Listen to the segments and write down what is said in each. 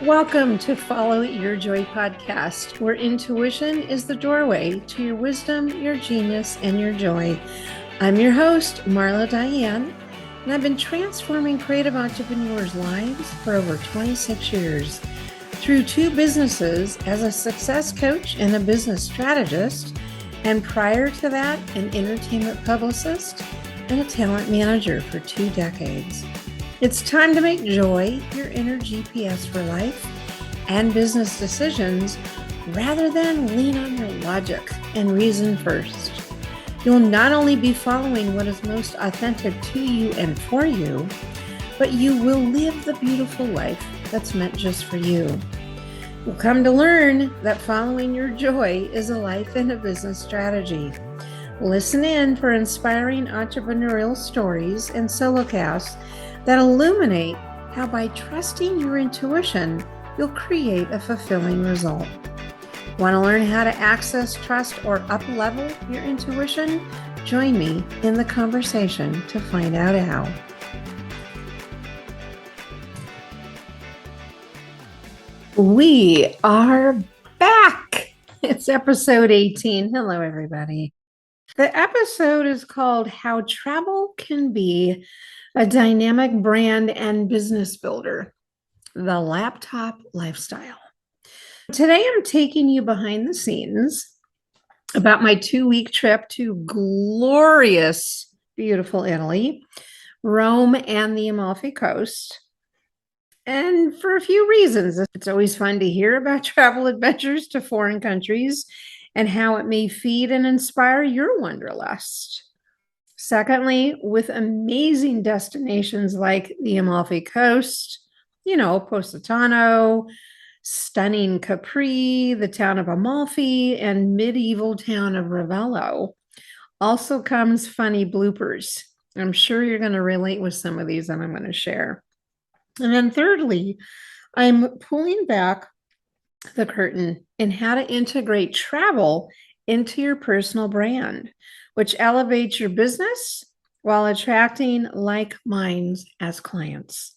Welcome to Follow Your Joy podcast, where intuition is the doorway to your wisdom, your genius, and your joy. I'm your host, Marla Diane, and I've been transforming creative entrepreneurs' lives for over 26 years. Through two businesses as a success coach and a business strategist, and prior to that, an entertainment publicist and a talent manager for 2 decades. It's time to make joy your inner GPS for life and business decisions rather than lean on your logic and reason first. You'll not only be following what is most authentic to you and for you, but you will live the beautiful life that's meant just for you. You'll come to learn that following your joy is a life and a business strategy. Listen in for inspiring entrepreneurial stories and solocasts that illuminate how by trusting your intuition, you'll create a fulfilling result. Want to learn how to access, trust, or up-level your intuition? Join me in the conversation to find out how. We are back. It's episode 18. Hello, everybody. The episode is called How Travel Can Be a Dynamic Brand and Business Builder, the Laptop Lifestyle. Today, I'm taking you behind the scenes about my 2-week trip to glorious, beautiful Italy, Rome, and the Amalfi Coast. And for a few reasons. It's always fun to hear about travel adventures to foreign countries and how it may feed and inspire your wanderlust. Secondly, with amazing destinations like the Amalfi Coast, Positano, stunning Capri, the town of Amalfi, and medieval town of Ravello, also comes funny bloopers. I'm sure you're going to relate with some of these that I'm going to share. And then thirdly, I'm pulling back the curtain in how to integrate travel into your personal brand, which elevates your business while attracting like minds as clients.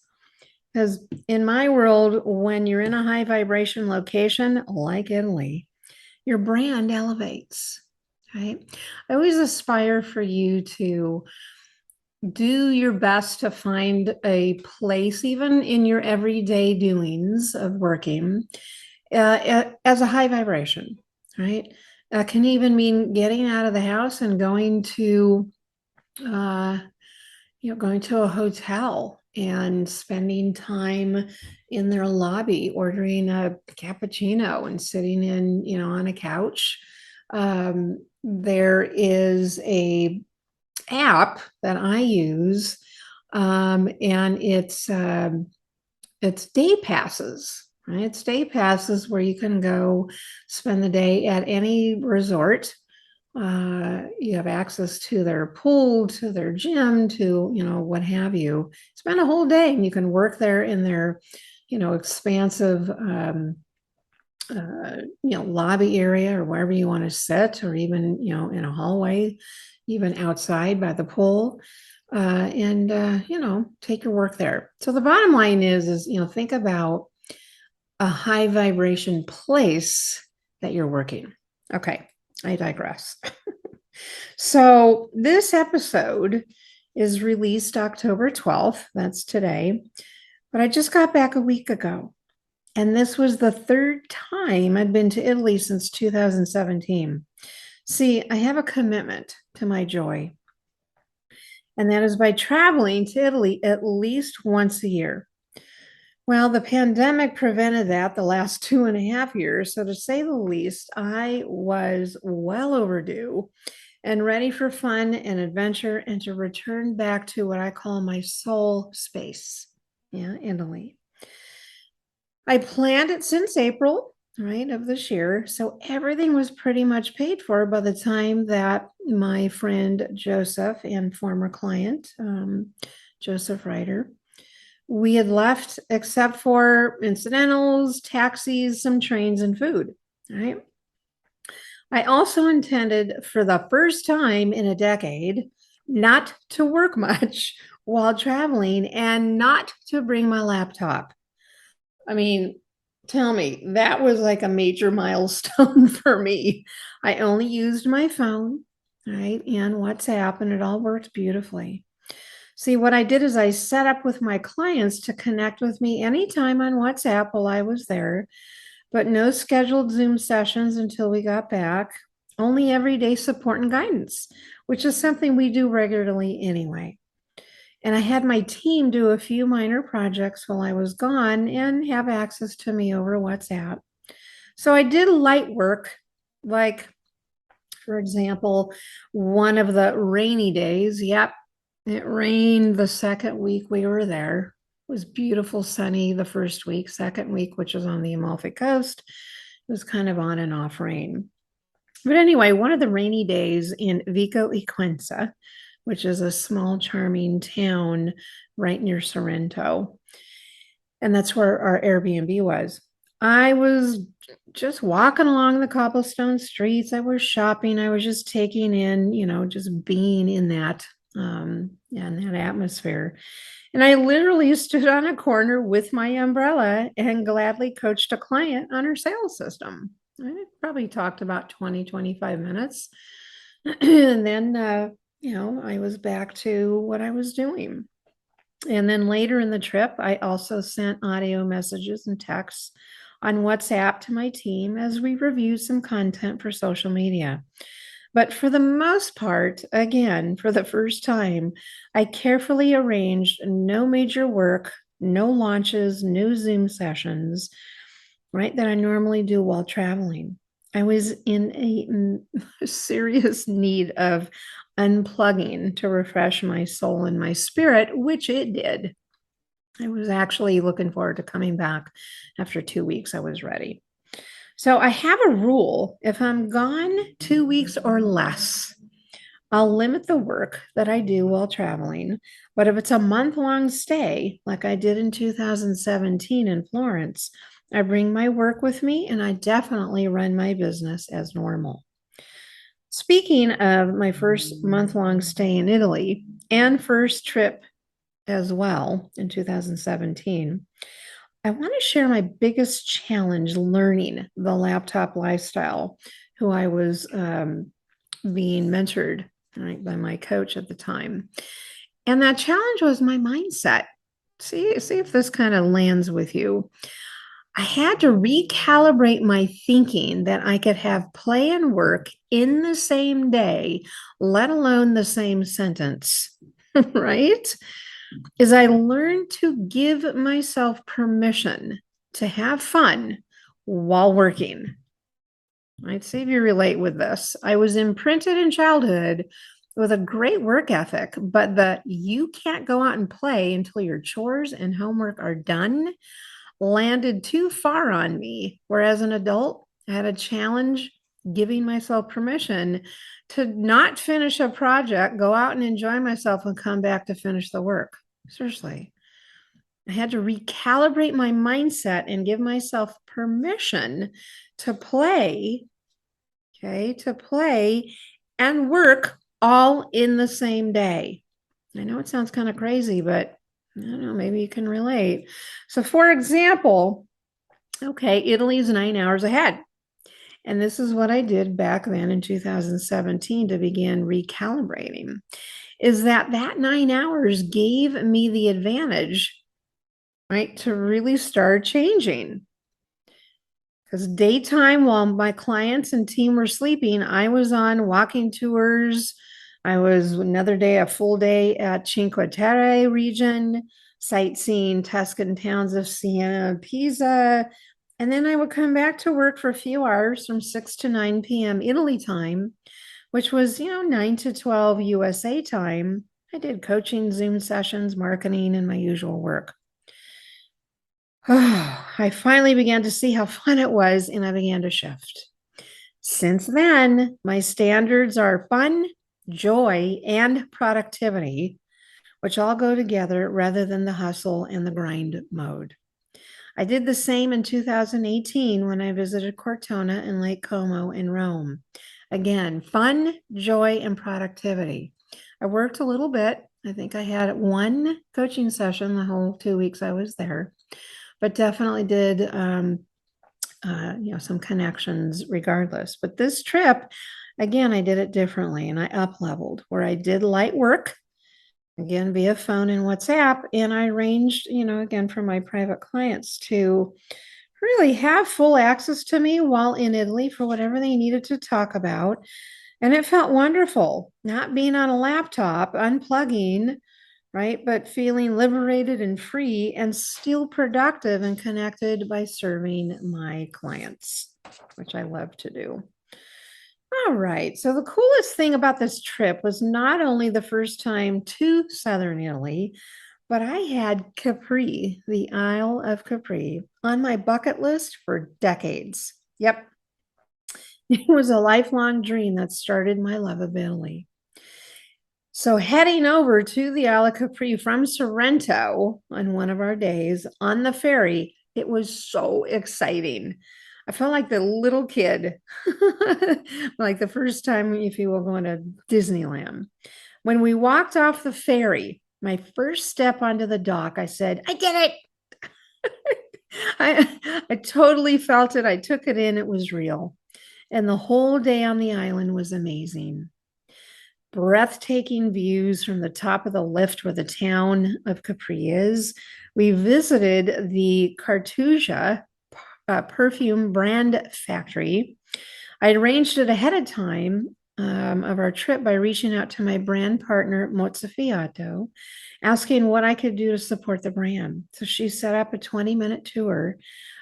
Because in my world, when you're in a high vibration location like Italy, your brand elevates, right? I always aspire for you to do your best to find a place, even in your everyday doings of working, as a high vibration, right? Can even mean getting out of the house and going to a hotel and spending time in their lobby, ordering a cappuccino and sitting in, on a couch. There is a app that I use, and it's day passes. Right? It's day passes where you can go spend the day at any resort. You have access to their pool, to their gym, to, what have you. Spend a whole day and you can work there in their, expansive, lobby area or wherever you want to sit, or even, in a hallway, even outside by the pool. And take your work there. So the bottom line is, think about a high vibration place that you're working. Okay, I digress. So this episode is released October 12th. That's today. But I just got back a week ago. And this was the third time I'd been to Italy since 2017. See, I have a commitment to my joy. And that is by traveling to Italy at least once a year. Well, the pandemic prevented that the last 2.5 years. So to say the least, I was well overdue and ready for fun and adventure and to return back to what I call my soul space. Yeah, Italy. I planned it since April, right, of this year. So everything was pretty much paid for by the time that my friend Joseph and former client, Joseph Ryder, we had left except for incidentals, taxis, some trains, and food, right? I also intended for the first time in a decade not to work much while traveling and not to bring my laptop. I mean, Tell me, that was like a major milestone for me. I only used my phone, right, and WhatsApp, and it all worked beautifully. See, what I did is I set up with my clients to connect with me anytime on WhatsApp while I was there, but no scheduled Zoom sessions until we got back. Only everyday support and guidance, which is something we do regularly anyway. And I had my team do a few minor projects while I was gone and have access to me over WhatsApp. So I did light work, like, for example, one of the rainy days. Yep, it rained the second week we were there. It was beautiful, sunny the first week. Second week, which was on the Amalfi Coast, it was kind of on and off rain. But anyway, one of the rainy days in Vico Equensa, which is a small, charming town right near Sorrento, and that's where our Airbnb was. I was just walking along the cobblestone streets. I was shopping. I was just taking in, just being in that and that atmosphere. And I literally stood on a corner with my umbrella and gladly coached a client on her sales system. I probably talked about 20, 25 minutes. And then, I was back to what I was doing. And then later in the trip, I also sent audio messages and texts on WhatsApp to my team as we reviewed some content for social media. But for the most part, again, for the first time, I carefully arranged no major work, no launches, no Zoom sessions, right, that I normally do while traveling. I was in a serious need of unplugging to refresh my soul and my spirit, which it did. I was actually looking forward to coming back after 2 weeks. I was ready. So I have a rule. If I'm gone 2 weeks or less, I'll limit the work that I do while traveling. But if it's a month-long stay, like I did in 2017 in Florence, I bring my work with me and I definitely run my business as normal. Speaking of my first month-long stay in Italy and first trip as well in 2017, I want to share my biggest challenge learning the laptop lifestyle, who I was being mentored, right, by my coach at the time. And that challenge was my mindset. See if this kind of lands with you. I had to recalibrate my thinking that I could have play and work in the same day, let alone the same sentence, right? Is I learned to give myself permission to have fun while working. I'd see if you relate with this. I was imprinted in childhood with a great work ethic, but the you can't go out and play until your chores and homework are done landed too far on me. Whereas an adult, I had a challenge giving myself permission to not finish a project, go out and enjoy myself, and come back to finish the work. Seriously. I had to recalibrate my mindset and give myself permission to play, okay, to play and work all in the same day. I know it sounds kind of crazy, but I don't know, maybe you can relate. So, for example, okay, Italy's 9 hours ahead. And this is what I did back then in 2017 to begin recalibrating, is that 9 hours gave me the advantage, right, to really start changing. Because daytime, while my clients and team were sleeping, I was on walking tours. I was another day, a full day at Cinque Terre region, sightseeing Tuscan towns of Siena and Pisa. And then I would come back to work for a few hours from 6 to 9 p.m. Italy time, which was, 9 to 12 USA time. I did coaching, Zoom sessions, marketing, and my usual work. I finally began to see how fun it was, and I began to shift. Since then, my standards are fun, joy, and productivity, which all go together rather than the hustle and the grind mode. I did the same in 2018 when I visited Cortona and Lake Como in Rome. Again, fun, joy, and productivity. I worked a little bit. I think I had one coaching session the whole 2 weeks I was there, but definitely did some connections regardless. But this trip, again, I did it differently and I up leveled where I did light work again via phone and WhatsApp. And I arranged, again, for my private clients to really have full access to me while in Italy for whatever they needed to talk about. And it felt wonderful not being on a laptop, unplugging, right? But feeling liberated and free and still productive and connected by serving my clients, which I love to do. All right. So the coolest thing about this trip was not only the first time to Southern Italy, but I had Capri, the Isle of Capri, on my bucket list for decades. Yep. It was a lifelong dream that started my love of Italy. So heading over to the Isle of Capri from Sorrento on one of our days on the ferry, it was so exciting. I felt like the little kid, like the first time, if you will, going to Disneyland. When we walked off the ferry, my first step onto the dock, I said, I did it. I totally felt it. I took it in. It was real. And the whole day on the island was amazing. Breathtaking views from the top of the lift where the town of Capri is. We visited the Cartuja perfume brand factory. I arranged it ahead of time of our trip by reaching out to my brand partner, Mozzafiato, asking what I could do to support the brand. So she set up a 20-minute tour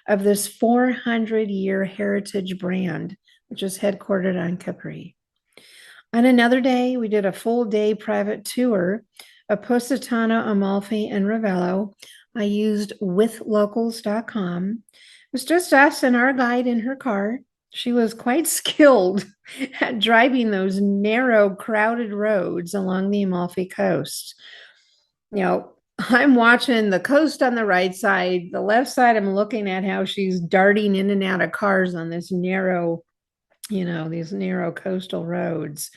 of this 400-year heritage brand, which is headquartered on Capri. On another day, we did a full day private tour of Positano, Amalfi, and Ravello. I used withlocals.com. It was just us and our guide in her car. She was quite skilled at driving those narrow, crowded roads along the Amalfi coast. I'm watching the coast on the right side. The left side, I'm looking at how she's darting in and out of cars on this narrow, these narrow coastal roads.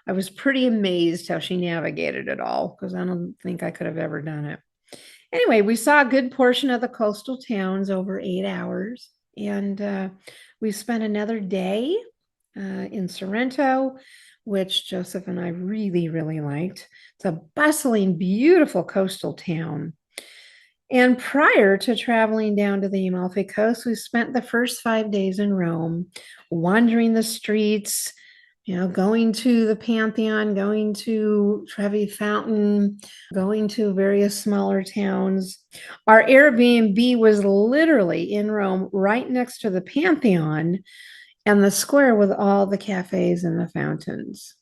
I was pretty amazed how she navigated it all because I don't think I could have ever done it. Anyway, we saw a good portion of the coastal towns over 8 hours, and we spent another day in Sorrento, which Joseph and I really, really liked. It's a bustling, beautiful coastal town. And prior to traveling down to the Amalfi Coast, we spent the first 5 days in Rome, wandering the streets, going to the Pantheon, going to Trevi Fountain, going to various smaller towns. Our Airbnb was literally in Rome, right next to the Pantheon and the square with all the cafes and the fountains.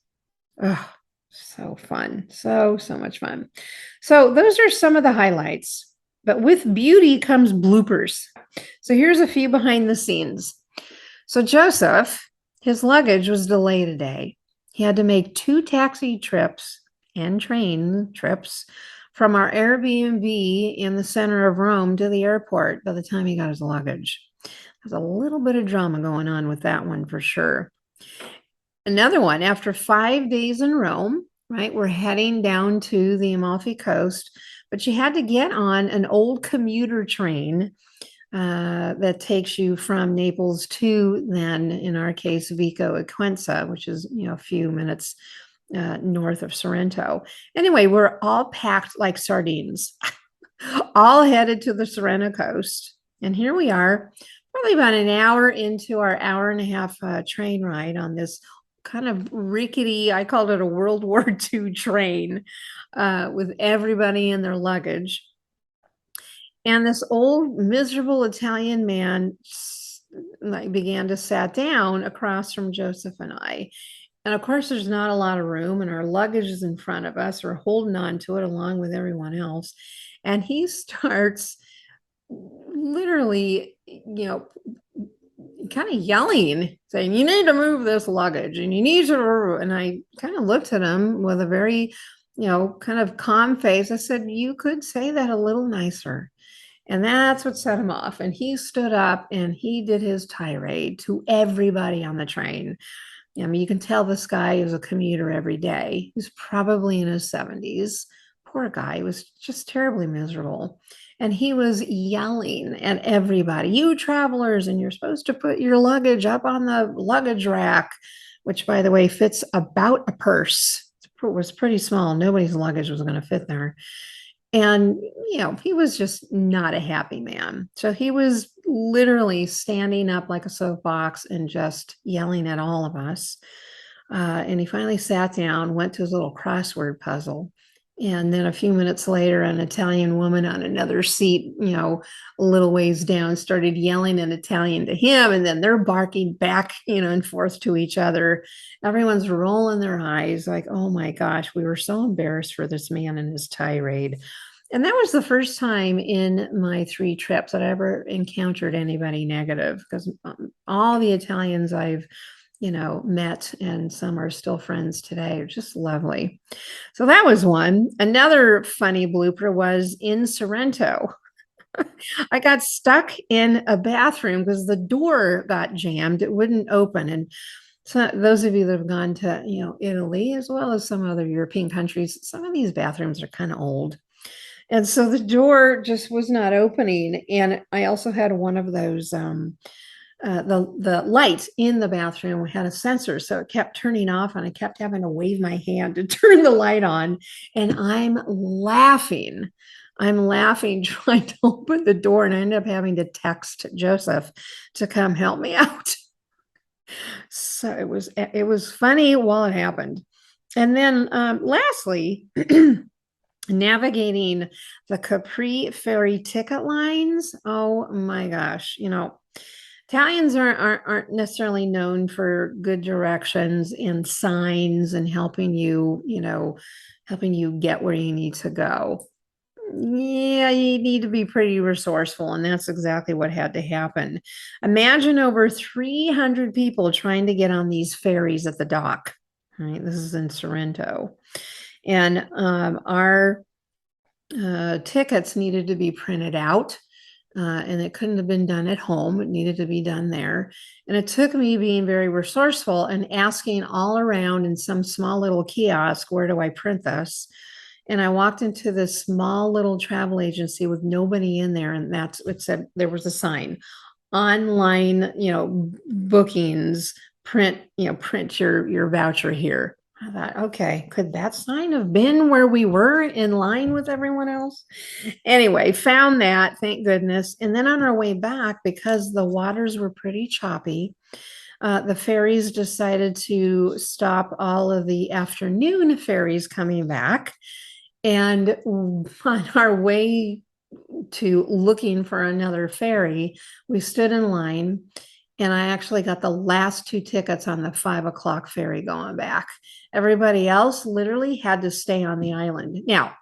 Oh, so fun. So much fun. So those are some of the highlights. But with beauty comes bloopers. So here's a few behind the scenes. So Joseph, his luggage was delayed a day. He had to make 2 taxi trips and train trips from our Airbnb in the center of Rome to the airport by the time he got his luggage. There's a little bit of drama going on with that one for sure. Another one, after 5 days in Rome, right, we're heading down to the Amalfi Coast, but you had to get on an old commuter train that takes you from Naples to then, in our case, Vico Equense, which is, a few minutes north of Sorrento. Anyway, we're all packed like sardines, all headed to the Sorrento coast. And here we are, probably about an hour into our hour and a half train ride on this kind of rickety, I called it a World War II train with everybody in their luggage. And this old miserable Italian man began to sat down across from Joseph and I. And of course, there's not a lot of room, and our luggage is in front of us. We're holding on to it along with everyone else. And he starts literally, kind of yelling, saying, you need to move this luggage and you need to. And I kind of looked at him with a very, kind of calm face. I said, you could say that a little nicer. And that's what set him off. And he stood up and he did his tirade to everybody on the train. I mean, you can tell this guy is a commuter every day. He's probably in his 70s. Poor guy. He was just terribly miserable. and he was yelling at everybody, "You travelers, and you're supposed to put your luggage up on the luggage rack," which, by the way, fits about a purse. It was pretty small. Nobody's luggage was going to fit there. And, he was just not a happy man. So he was literally standing up like a soapbox and just yelling at all of us. And he finally sat down, went to his little crossword puzzle. And then a few minutes later, an Italian woman on another seat, a little ways down, started yelling in Italian to him. And then they're barking back, and forth to each other. Everyone's rolling their eyes like, oh my gosh, we were so embarrassed for this man and his tirade. And that was the first time in my 3 trips that I ever encountered anybody negative, because all the Italians I've met, and some are still friends today, are just lovely. So that was one. Another funny blooper was in Sorrento. I got stuck in a bathroom because the door got jammed. It wouldn't open. And so those of you that have gone to, Italy, as well as some other European countries, some of these bathrooms are kind of old. And so the door just was not opening. And I also had one of those the light in the bathroom had a sensor, so it kept turning off, and I kept having to wave my hand to turn the light on. And I'm laughing trying to open the door, and I ended up having to text Joseph to come help me out. So it was funny while it happened. And then lastly, navigating the Capri ferry ticket lines. Oh my gosh, Italians aren't necessarily known for good directions and signs and helping you get where you need to go. Yeah, you need to be pretty resourceful, and that's exactly what had to happen. Imagine over 300 people trying to get on these ferries at the dock. Right, this is in Sorrento, and our tickets needed to be printed out. And it couldn't have been done at home. It needed to be done there. And it took me being very resourceful and asking all around in some small little kiosk, where do I print this? And I walked into this small little travel agency with nobody in there. And it said, there was a sign, online, bookings, print your voucher here. I thought, okay, could that sign have been where we were in line with everyone else? Anyway, found that, thank goodness. And then on our way back, because the waters were pretty choppy, the ferries decided to stop all of the afternoon ferries coming back. And on our way to looking for another ferry, we stood in line, and I actually got the last 2 tickets on the 5 o'clock ferry going back. Everybody else literally had to stay on the island. Now,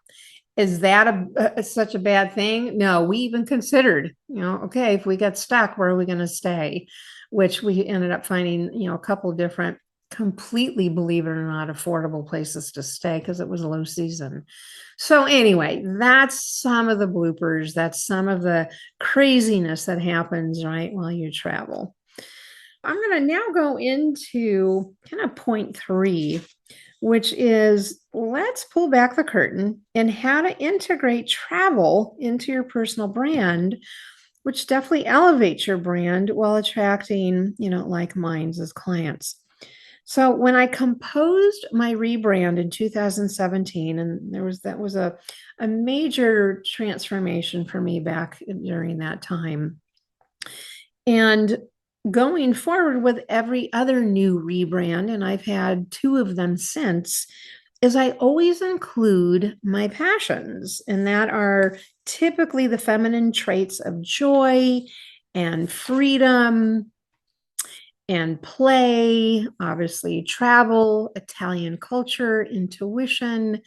is that such a bad thing? No, we even considered, okay, if we get stuck, where are we going to stay? Which we ended up finding, a couple of different, completely, believe it or not, affordable places to stay because it was low season. So anyway, that's some of the bloopers. That's some of the craziness that happens right while you travel. I'm going to now go into kind of point 3, which is, let's pull back the curtain and how to integrate travel into your personal brand, which definitely elevates your brand while attracting, like minds as clients. So when I composed my rebrand in 2017, and that was a major transformation for me back during that time. And going forward with every other new rebrand, and I've had 2 of them since, is I always include my passions, and that are typically the feminine traits of joy and freedom and play, obviously travel, Italian culture, intuition,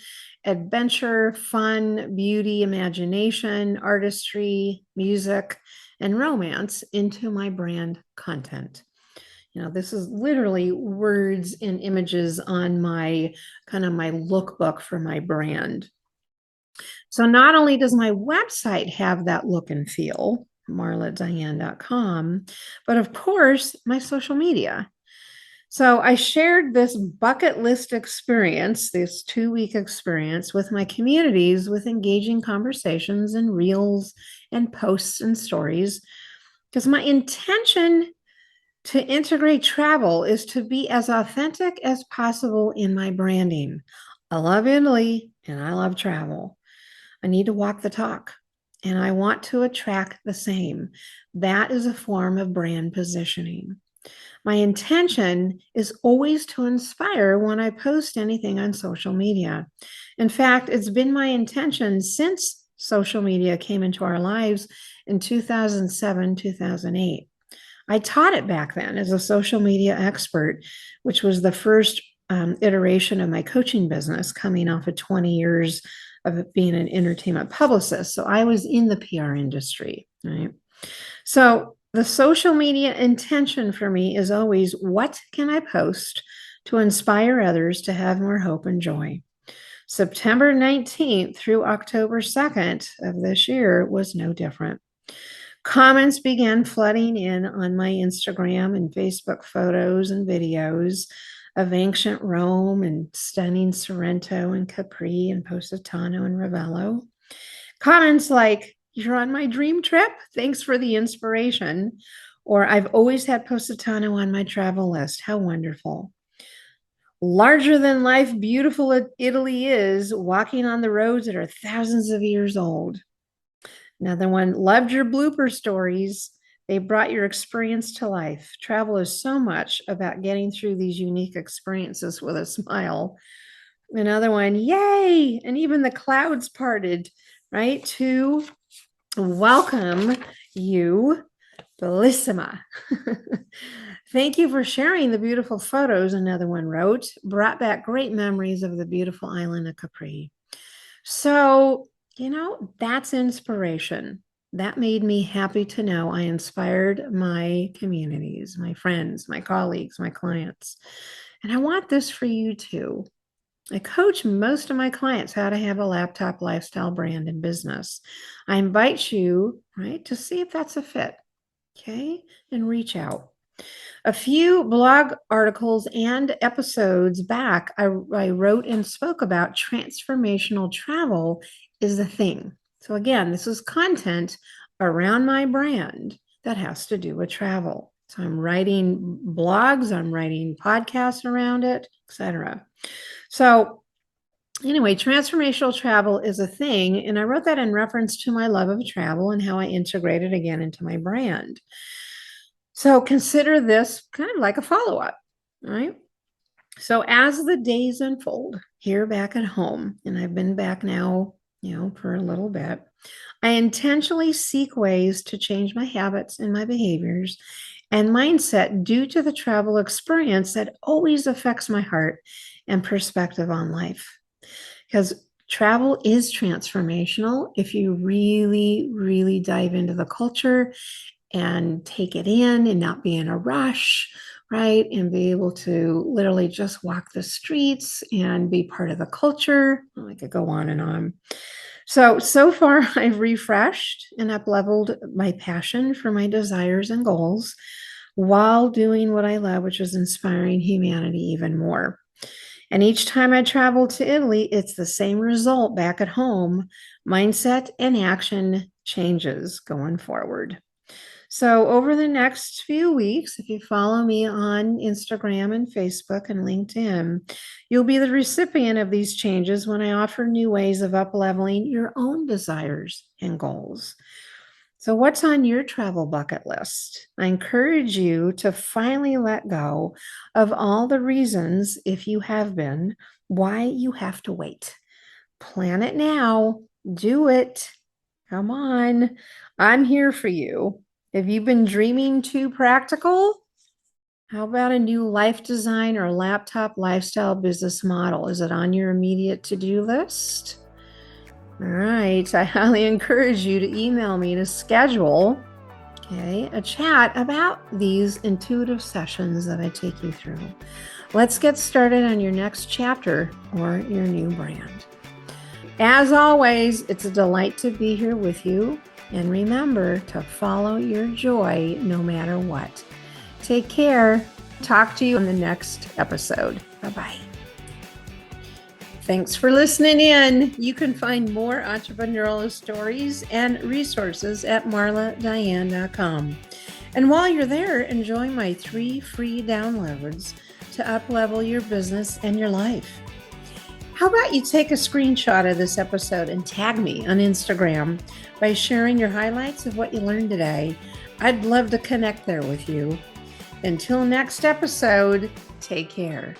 adventure, fun, beauty, imagination, artistry, music, and romance into my brand content. This is literally words and images on my lookbook for my brand. So not only does my website have that look and feel, marladiane.com, but of course, my social media. So I shared this bucket list experience, this 2-week experience with my communities with engaging conversations and reels and posts and stories because my intention to integrate travel is to be as authentic as possible in my branding. I love Italy and I love travel. I need to walk the talk and I want to attract the same. That is a form of brand positioning. My intention is always to inspire when I post anything on social media. In fact, it's been my intention since social media came into our lives in 2007, 2008. I taught it back then as a social media expert, which was the first iteration of my coaching business coming off of 20 years of being an entertainment publicist. So I was in the PR industry, right? So the social media intention for me is always, what can I post to inspire others to have more hope and joy? September 19th through October 2nd of this year was no different. Comments began flooding in on my Instagram and Facebook photos and videos of ancient Rome and stunning Sorrento and Capri and Positano and Ravello. Comments like, "You're on my dream trip. Thanks for the inspiration." Or, "I've always had Positano on my travel list. How wonderful." "Larger than life, beautiful Italy is, walking on the roads that are thousands of years old." Another one, "Loved your blooper stories. They brought your experience to life. Travel is so much about getting through these unique experiences with a smile." Another one, "Yay. And even the clouds parted," right? To welcome you, Bellissima. "Thank you for sharing the beautiful photos," another one wrote. "Brought back great memories of the beautiful island of Capri." So, that's inspiration. That made me happy to know I inspired my communities, my friends, my colleagues, my clients. And I want this for you too. I coach most of my clients how to have a laptop lifestyle brand and business. I invite you, right, to see if that's a fit, okay, and reach out. A few blog articles and episodes back, I wrote and spoke about transformational travel is a thing. So again, this is content around my brand that has to do with travel. So I'm writing blogs, I'm writing podcasts around it, etc. So anyway, transformational travel is a thing. And I wrote that in reference to my love of travel and how I integrate it again into my brand. So consider this kind of like a follow-up, right? So as the days unfold here back at home, and I've been back now, for a little bit, I intentionally seek ways to change my habits and my behaviors and mindset due to the travel experience that always affects my heart and perspective on life. Because travel is transformational if you really, really dive into the culture and take it in and not be in a rush, right? And be able to literally just walk the streets and be part of the culture. I could go on and on. So far, I've refreshed and up-leveled my passion for my desires and goals while doing what I love, which is inspiring humanity even more. And each time I travel to Italy, it's the same result back at home. Mindset and action changes going forward. So over the next few weeks, if you follow me on Instagram and Facebook and LinkedIn, you'll be the recipient of these changes when I offer new ways of up-leveling your own desires and goals. So what's on your travel bucket list? I encourage you to finally let go of all the reasons, if you have been, why you have to wait. Plan it now. Do it. Come on. I'm here for you. Have you been dreaming too practical? How about a new life design or laptop lifestyle business model? Is it on your immediate to-do list? All right. I highly encourage you to email me to schedule a chat about these intuitive sessions that I take you through. Let's get started on your next chapter or your new brand. As always, it's a delight to be here with you. And remember to follow your joy no matter what. Take care. talk to you in the next episode. Bye-bye. Thanks for listening in. You can find more entrepreneurial stories and resources at marladiane.com. And while you're there, enjoy my 3 free downloads to up-level your business and your life. How about you take a screenshot of this episode and tag me on Instagram by sharing your highlights of what you learned today? I'd love to connect there with you. Until next episode, take care.